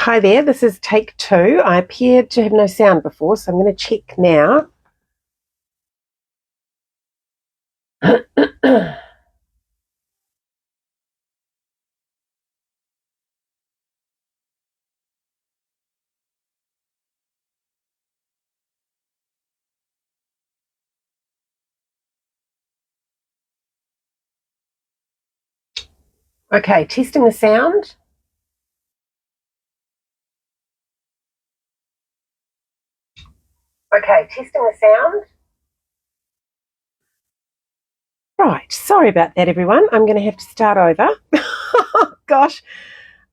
Hi there, this is take two. I appeared to have no sound before, so I'm going to check now. Okay, testing the sound. Okay, testing the sound. Right, sorry about that, everyone. I'm going to have to start over. Gosh,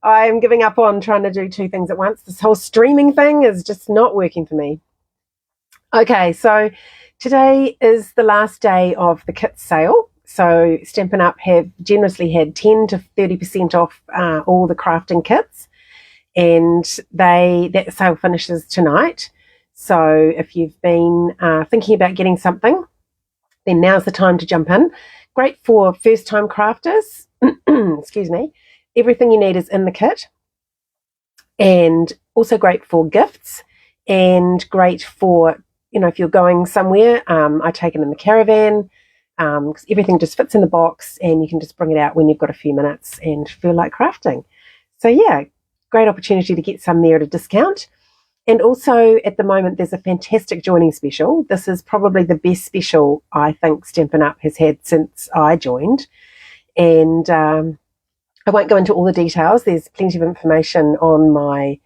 I'm giving up on trying to do two things at once. This whole streaming thing is just not working for me. Okay, so today is the last day of the kit sale. So Stampin' Up have generously had 10 to 30% off all the crafting kits, and that sale finishes tonight. So if you've been thinking about getting something, then now's the time to jump in. Great for first-time crafters. Excuse me. Everything you need is in the kit, and also great for gifts, and great for, if you're going somewhere. I take it in the caravan because everything just fits in the box, and you can just bring it out when you've got a few minutes and feel like crafting. So yeah, great opportunity to get some there at a discount. And also at the moment, there's a fantastic joining special. This is probably the best special I think Stampin' Up has had since I joined. And I won't go into all the details. There's plenty of information on my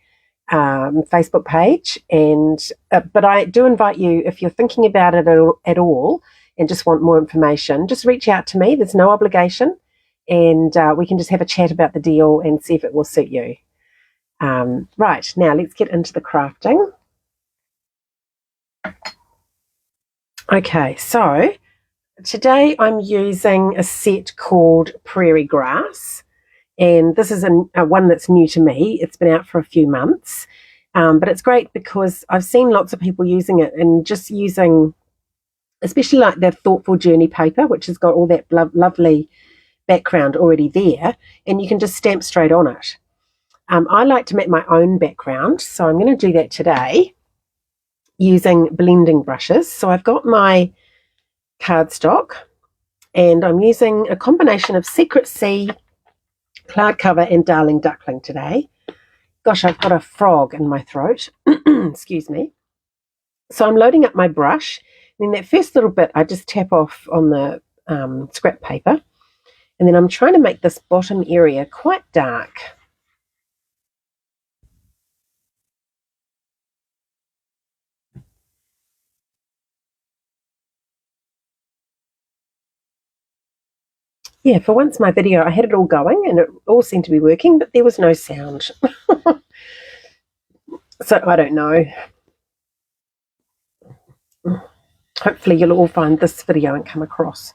Facebook page. But I do invite you, if you're thinking about it at all and just want more information, just reach out to me. There's no obligation. And we can just have a chat about the deal and see if it will suit you. Right, now let's get into the crafting. Okay, so today I'm using a set called Prairie Grass, and this is a one that's new to me. It's been out for a few months, but it's great because I've seen lots of people using it and just using, especially like the Thoughtful Journey paper, which has got all that lovely background already there, and you can just stamp straight on it. I like to make my own background, so I'm going to do that today using blending brushes. So I've got my cardstock, and I'm using a combination of Secret Sea, Cloud Cover, and Darling Duckling today. Gosh, I've got a frog in my throat. Excuse me. So I'm loading up my brush, and then that first little bit I just tap off on the scrap paper, and then I'm trying to make this bottom area quite dark. Yeah, for once my video, I had it all going and it all seemed to be working, but there was no sound. So I don't know. Hopefully you'll all find this video and come across.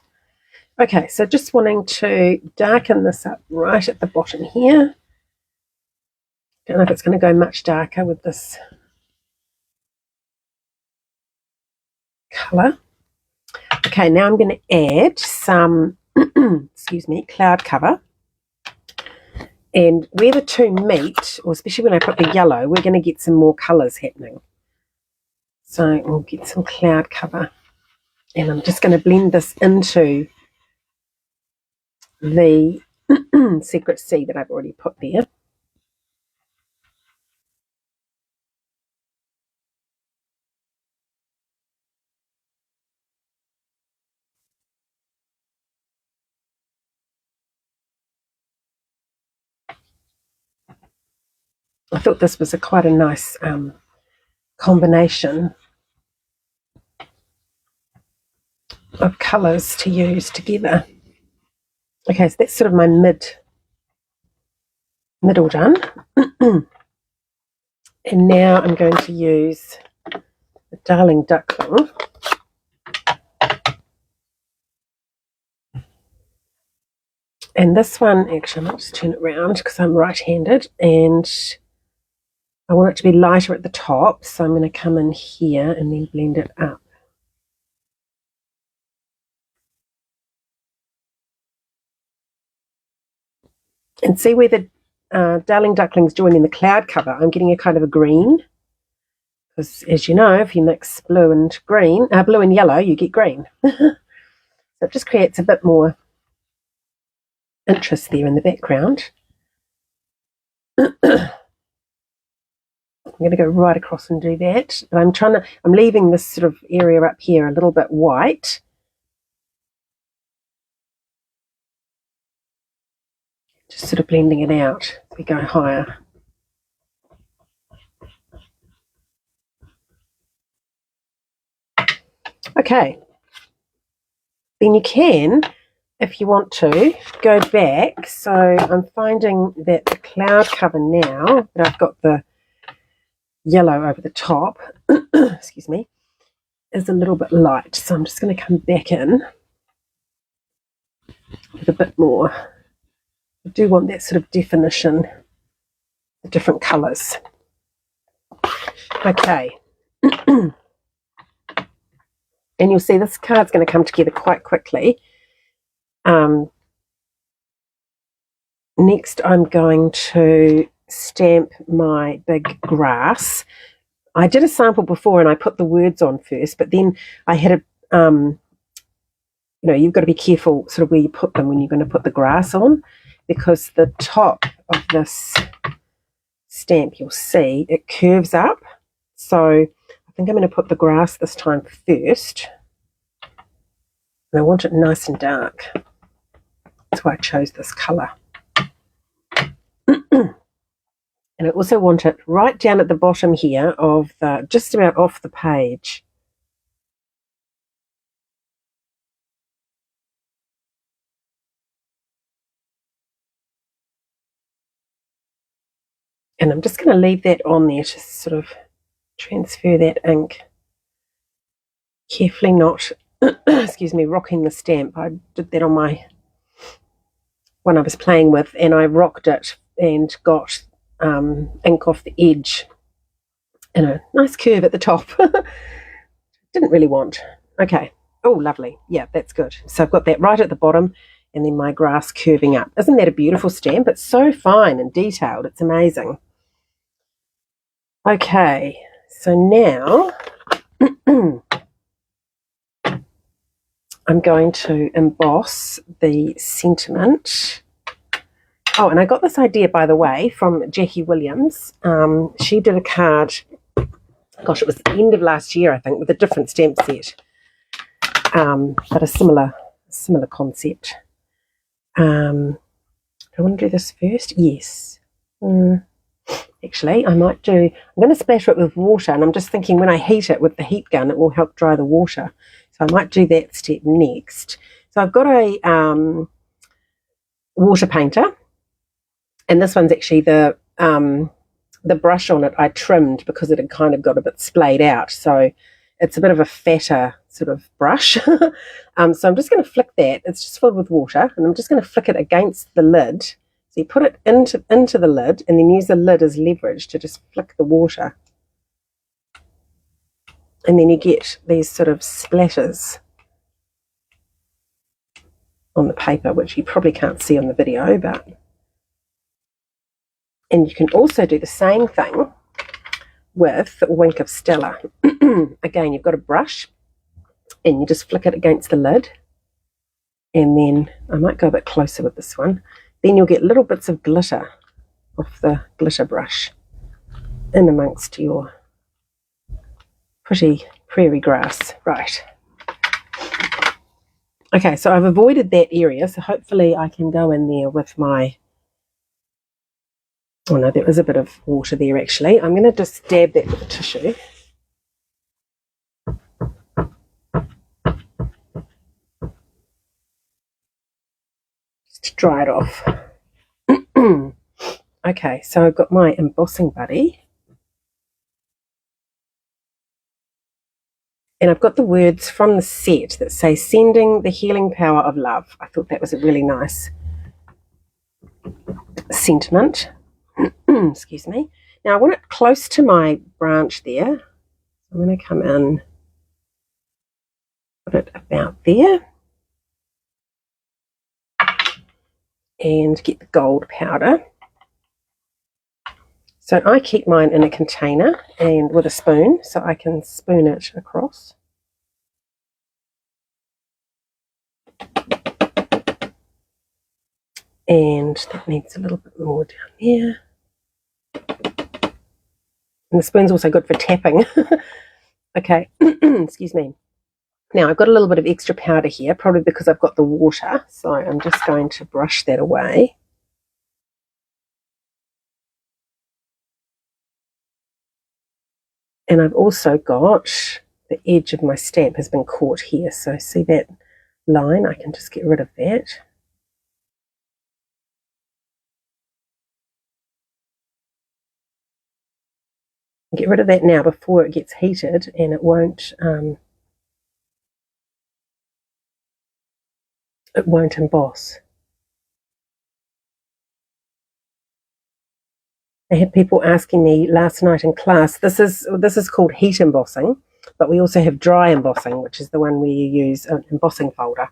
Okay, so just wanting to darken this up right at the bottom here. Don't know if it's going to go much darker with this colour. Okay, now I'm going to add some, excuse me, Cloud Cover. And where the two meet, or especially when I put the yellow, we're going to get some more colours happening. So we'll get some Cloud Cover. And I'm just going to blend this into the Secret Sea that I've already put there. I thought this was quite a nice combination of colours to use together. Okay, so that's sort of my middle done. And now I'm going to use the Darling Duckling. And this one, actually, I might just turn it around because I'm right-handed, and I want it to be lighter at the top, so I'm going to come in here and then blend it up. And see where the Darling Ducklings joining the cloud cover, I'm getting a kind of a green. Because as you know, if you mix blue and yellow, you get green. So it just creates a bit more interest there in the background. I'm going to go right across and do that. But I'm leaving this sort of area up here a little bit white. Just sort of blending it out as we go higher. Okay. Then you can, if you want to, go back. So I'm finding that the cloud cover now, that I've got the yellow over the top, excuse me, is a little bit light. So I'm just going to come back in with a bit more. I do want that sort of definition, the different colours. Okay. And you'll see this card's going to come together quite quickly. Next, I'm going to stamp my big grass. I did a sample before and I put the words on first, but then I had you've got to be careful sort of where you put them when you're going to put the grass on, because the top of this stamp, you'll see, it curves up. So I think I'm going to put the grass this time first. And I want it nice and dark. That's why I chose this colour. And I also want it right down at the bottom here of just about off the page. And I'm just going to leave that on there to sort of transfer that ink. Carefully not, excuse me, rocking the stamp. I did that on my one I was playing with, and I rocked it and got ink off the edge and a nice curve at the top. Didn't really want. Okay. Oh, lovely. Yeah, that's good. So I've got that right at the bottom and then my grass curving up. Isn't that a beautiful stamp? It's so fine and detailed. It's amazing. Okay. So now I'm going to emboss the sentiment. Oh, and I got this idea, by the way, from Jackie Williams. She did a card, gosh, it was the end of last year, I think, with a different stamp set, but a similar concept. Do I want to do this first? Yes. Actually, I'm going to splatter it with water, and I'm just thinking when I heat it with the heat gun, it will help dry the water. So I might do that step next. So I've got a water painter, and this one's actually the brush on it I trimmed because it had kind of got a bit splayed out. So it's a bit of a fatter sort of brush. So I'm just going to flick that. It's just filled with water, and I'm just going to flick it against the lid. So you put it into the lid and then use the lid as leverage to just flick the water. And then you get these sort of splatters on the paper, which you probably can't see on the video, but... And you can also do the same thing with Wink of Stella. Again, you've got a brush and you just flick it against the lid. And then I might go a bit closer with this one. Then you'll get little bits of glitter off the glitter brush in amongst your pretty prairie grass. Right. Okay, so I've avoided that area, so hopefully I can go in there with my... Oh no, there is a bit of water there actually. I'm going to just dab that with a tissue. Just to dry it off. Okay, so I've got my embossing buddy. And I've got the words from the set that say, "Sending the healing power of love." I thought that was a really nice sentiment. Excuse me. Now I want it close to my branch there. I'm going to come in, put it about there, and get the gold powder. So I keep mine in a container and with a spoon so I can spoon it across. And that needs a little bit more down there. And the spoon's also good for tapping. Okay, excuse me. Now I've got a little bit of extra powder here, probably because I've got the water. So I'm just going to brush that away. And I've also got the edge of my stamp has been caught here. So see that line? I can just get rid of that. Get rid of that now before it gets heated, and it won't emboss. I had people asking me last night in class, this is called heat embossing, but we also have dry embossing, which is the one where you use an embossing folder.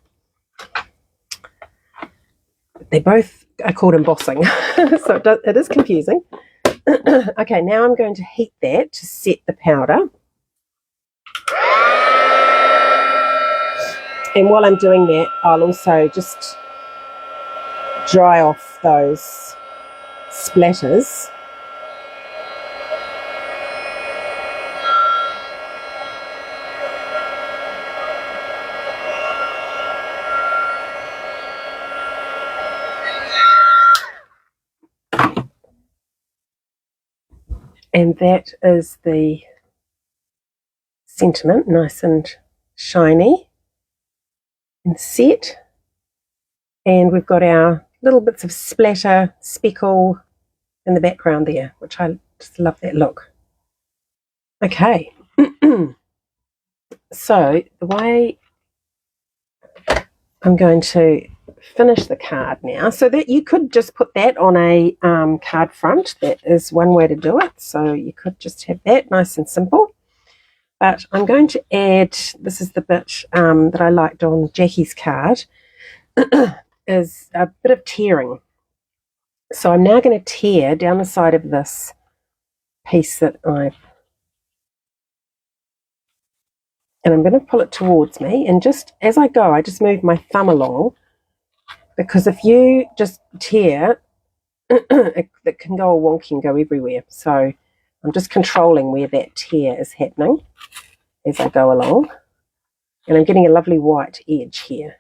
They both are called embossing, so it is confusing. Okay, now I'm going to heat that to set the powder. And while I'm doing that, I'll also just dry off those splatters. And that is the sentiment, nice and shiny and set. And we've got our little bits of splatter, speckle in the background there, which I just love that look. Okay, so the way I'm going to finish the card now, so that you could just put that on a card front. That is one way to do it. So you could just have that nice and simple. But I'm going to add, this is the bit that I liked on Jackie's card, is a bit of tearing. So I'm now going to tear down the side of this piece that and I'm going to pull it towards me, and just as I go, I just move my thumb along, because if you just tear, it can go all wonky and go everywhere. So I'm just controlling where that tear is happening as I go along. And I'm getting a lovely white edge here,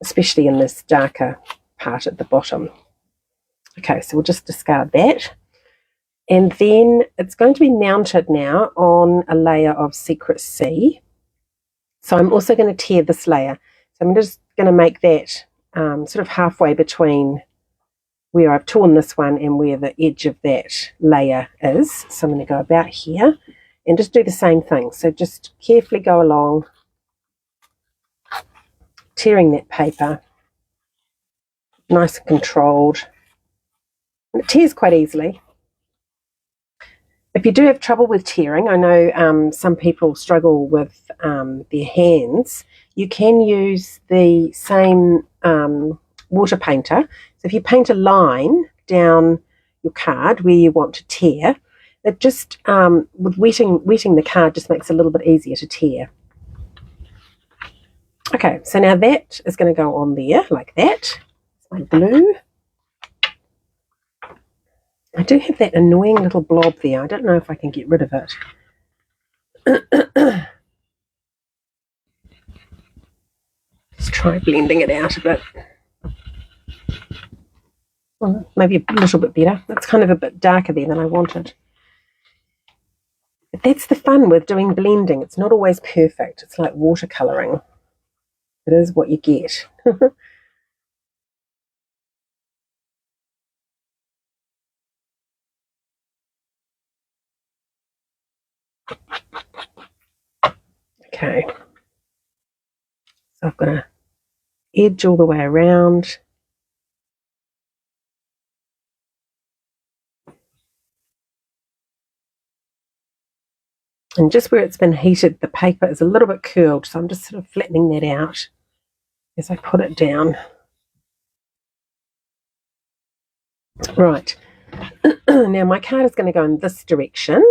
especially in this darker part at the bottom. Okay, so we'll just discard that. And then it's going to be mounted now on a layer of Secret C. So I'm also going to tear this layer. So I'm just going to make that sort of halfway between where I've torn this one and where the edge of that layer is. So I'm going to go about here and just do the same thing. So just carefully go along, tearing that paper, nice and controlled. And it tears quite easily. If you do have trouble with tearing, I know some people struggle with their hands, you can use the same water painter. So if you paint a line down your card where you want to tear, it just, with wetting the card, just makes it a little bit easier to tear. Okay, so now that is going to go on there like that. My glue. I do have that annoying little blob there. I don't know if I can get rid of it. Let's try blending it out a bit. Well, maybe a little bit better. That's kind of a bit darker there than I wanted. But that's the fun with doing blending. It's not always perfect. It's like watercolouring. It is what you get. Okay. So I've got an edge all the way around. And just where it's been heated, the paper is a little bit curled, so I'm just sort of flattening that out as I put it down. Right. Now my card is going to go in this direction.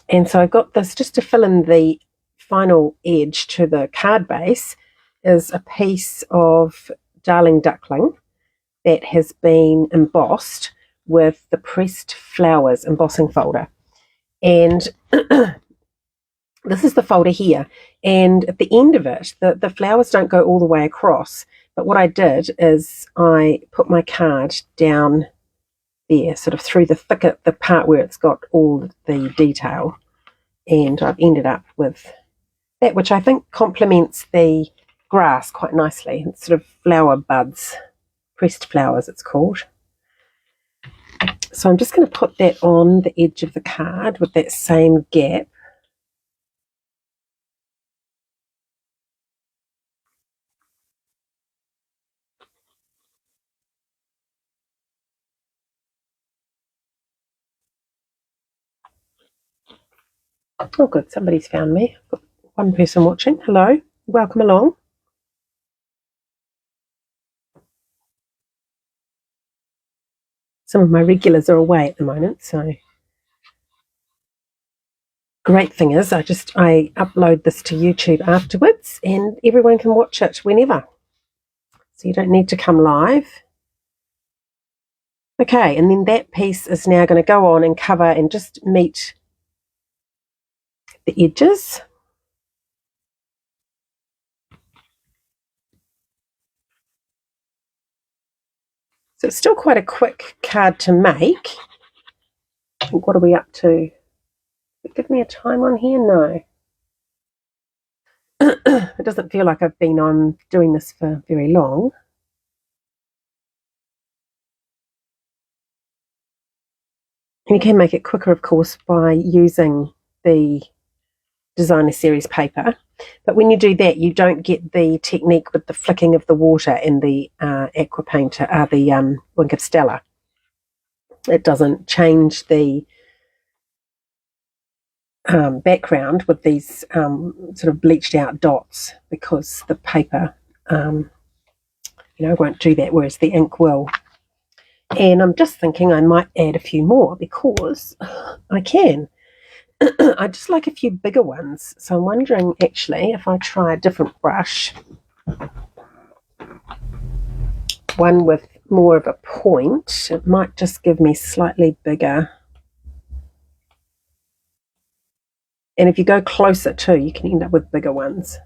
And so I've got this just to fill in the final edge to the card base is a piece of Darling Duckling that has been embossed with the pressed flowers embossing folder. And this is the folder here. And at the end of it, the flowers don't go all the way across. But what I did is I put my card down there, sort of through the thicket, the part where it's got all the detail. And I've ended up with that, which I think complements the grass quite nicely. It's sort of flower buds, pressed flowers it's called. So I'm just going to put that on the edge of the card with that same gap. Oh good, somebody's found me. I've got one person watching. Hello, welcome along. Some of my regulars are away at the moment, so great thing is I upload this to YouTube afterwards and everyone can watch it whenever. So you don't need to come live. Okay, and then that piece is now going to go on and cover and just meet the edges. So it's still quite a quick card to make. What are we up to? Give me a time on here? No. It doesn't feel like I've been on doing this for very long. And you can make it quicker, of course, by using the designer series paper. But when you do that, you don't get the technique with the flicking of the water in the aqua painter, the Wink of Stella. It doesn't change the background with these sort of bleached out dots because the paper, won't do that, whereas the ink will. And I'm just thinking I might add a few more because I can. I just like a few bigger ones. So I'm wondering actually if I try a different brush, one with more of a point, it might just give me slightly bigger. And if you go closer too, you can end up with bigger ones.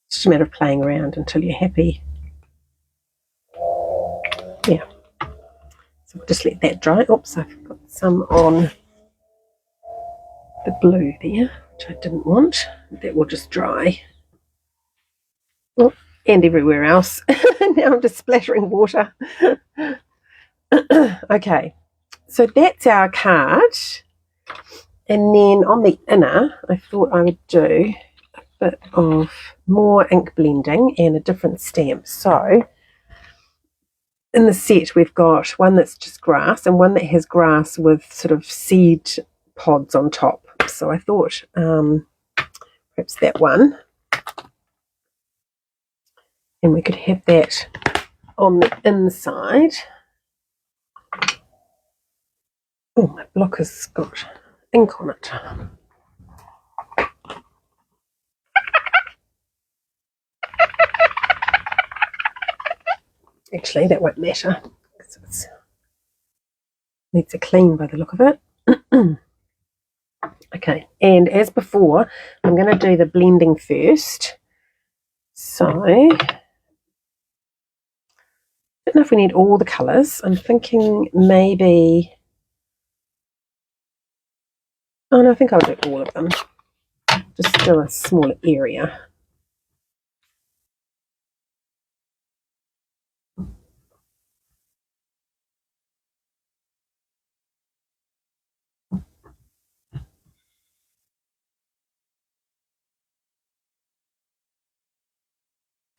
It's just a matter of playing around until you're happy. Yeah. So we'll just let that dry. Oops, I've got some on the blue there, which I didn't want. That will just dry. Oh, and everywhere else. Now I'm just splattering water. Okay, so that's our card. And then on the inner, I thought I would do a bit of more ink blending and a different stamp. So in the set, we've got one that's just grass and one that has grass with sort of seed pods on top. So I thought perhaps that one. And we could have that on the inside. Oh, my blocker's got ink on it. Actually, that won't matter because it needs a clean by the look of it. Okay, and as before, I'm going to do the blending first. So, I don't know if we need all the colours. I'm thinking maybe... Oh no, I think I'll do all of them. Just do a smaller area.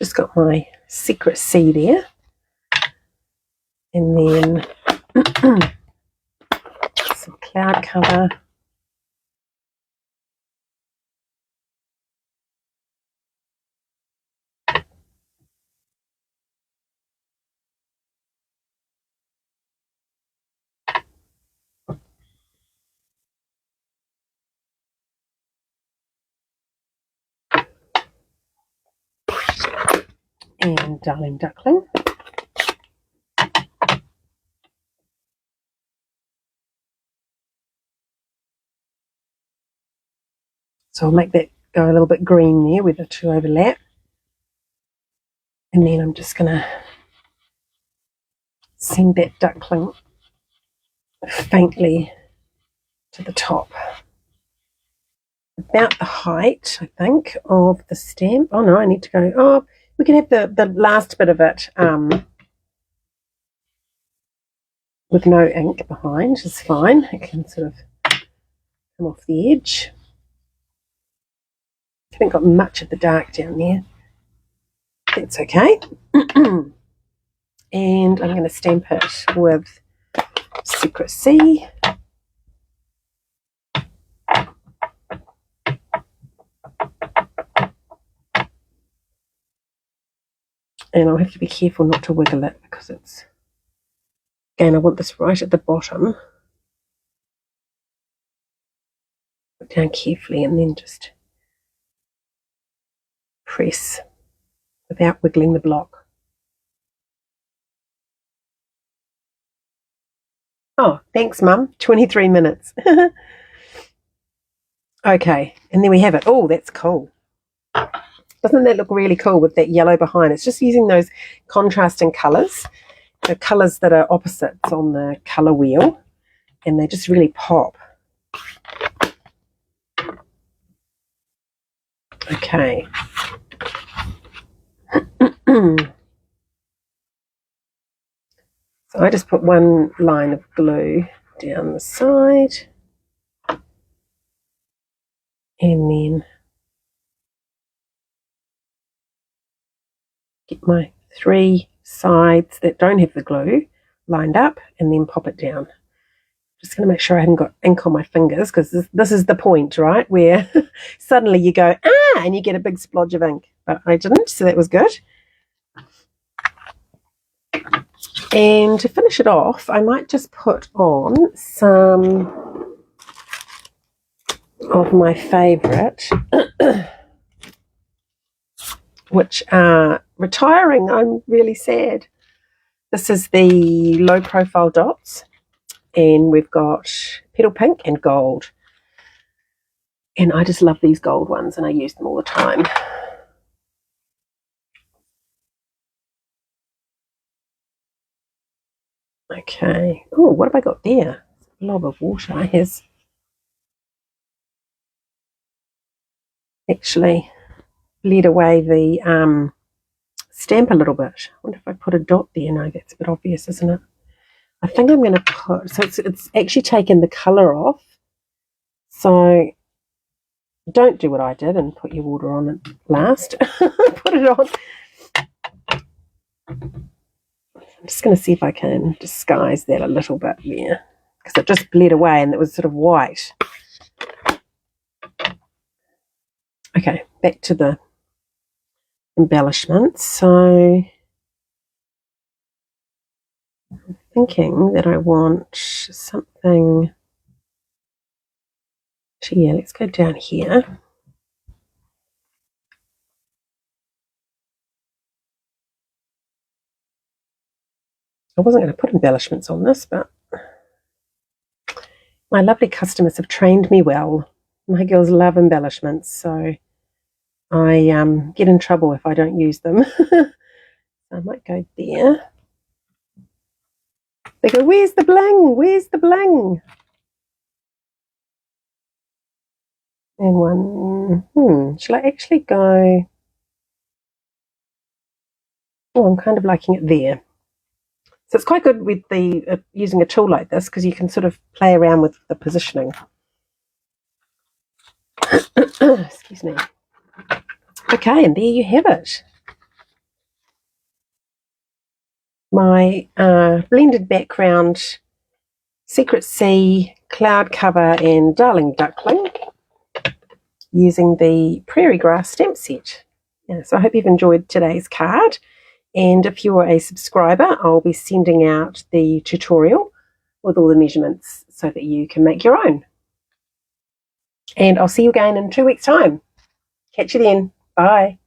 Just got my secret C there. And then some cloud cover. and Darling Duckling. So I'll make that go a little bit green there where the two overlap. And then I'm just going to send that duckling faintly to the top. About the height, I think, of the stamp. Oh no, I need to go, oh, we can have the last bit of it with no ink behind, which is fine. It can sort of come off the edge. I haven't got much of the dark down there. That's okay. And I'm going to stamp it with Secret C. And I'll have to be careful not to wiggle it because it's, again, I want this right at the bottom. Put down carefully and then just press without wiggling the block. Oh, thanks, Mum. 23 minutes. Okay, and there we have it. Oh, that's cool. Doesn't that look really cool with that yellow behind? It's just using those contrasting colours, the colours that are opposites on the colour wheel, and they just really pop. Okay. So I just put one line of glue down the side, and then get my 3 sides that don't have the glue lined up and then pop it down. Just going to make sure I haven't got ink on my fingers because this is the point, right, where suddenly you go, and you get a big splodge of ink. But I didn't, so that was good. And to finish it off, I might just put on some of my favourite, which are retiring. I'm really sad. This is the low profile dots, and we've got petal pink and gold. And I just love these gold ones, and I use them all the time. Okay. Oh, what have I got there? A blob of water has actually bled away the stamp a little bit. I wonder if I put a dot there. No, that's a bit obvious, isn't it? I think I'm going to put, so it's actually taken the colour off. So don't do what I did and put your water on it last. Put it on. I'm just going to see if I can disguise that a little bit there, because it just bled away and it was sort of white. Okay, back to the embellishments. So I'm thinking that I want something. Actually, yeah, let's go down here. I wasn't going to put embellishments on this, but my lovely customers have trained me well. My girls love embellishments, so I get in trouble if I don't use them. I might go there. They go, where's the bling? Where's the bling? And one, shall I actually go? Oh, I'm kind of liking it there. So it's quite good with the using a tool like this, because you can sort of play around with the positioning. Excuse me. Okay, and there you have it. My blended background, Secret C, cloud cover, and Darling Duckling using the Prairie Grass stamp set. Yeah, so I hope you've enjoyed today's card. And if you're a subscriber, I'll be sending out the tutorial with all the measurements so that you can make your own. And I'll see you again in 2 weeks' time. Catch you then. Bye.